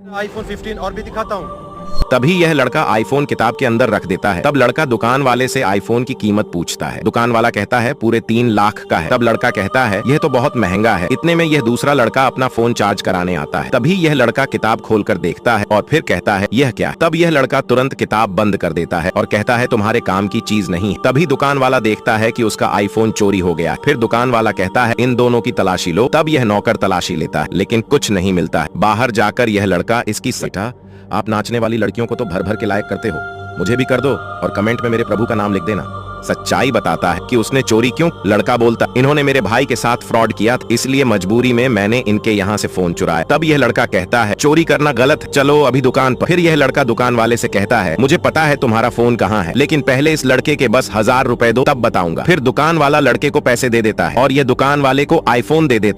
IPhone 15 और भी दिखाता हूँ। तभी यह लड़का आईफोन किताब के अंदर रख देता है। तब लड़का दुकान वाले से आईफोन की कीमत पूछता है। दुकान वाला कहता है पूरे 3 लाख का है। तब लड़का कहता है यह तो बहुत महंगा है। इतने में यह दूसरा लड़का अपना फोन चार्ज कराने आता है। तभी यह लड़का किताब खोलकर देखता है और फिर कहता है यह क्या। तब यह लड़का तुरंत किताब बंद कर देता है और कहता है तुम्हारे काम की चीज नहीं। तभी दुकान वाला देखता है कि उसका आईफोन चोरी हो गया। फिर दुकान वाला कहता है इन दोनों की तलाशी लो। तब यह नौकर तलाशी लेता है लेकिन कुछ नहीं मिलता है। बाहर जाकर यह लड़का इसकी सटा आप नाचने वाली लड़कियों को तो भर भर के लायक करते हो, मुझे भी कर दो और कमेंट में मेरे प्रभु का नाम लिख देना। सच्चाई बताता है कि उसने चोरी क्यों। लड़का बोलता इन्होंने मेरे भाई के साथ फ्रॉड किया इसलिए मजबूरी में मैंने इनके यहाँ से फोन चुराया। तब यह लड़का कहता है चोरी करना गलत, चलो अभी दुकान पर। फिर यह लड़का दुकान वाले से कहता है मुझे पता है तुम्हारा फोन कहाँ है लेकिन पहले इस लड़के के बस 1000 रुपए दो तब बताऊंगा। फिर दुकान वाला लड़के को पैसे दे देता है और यह दुकान वाले को आईफोन दे देता है।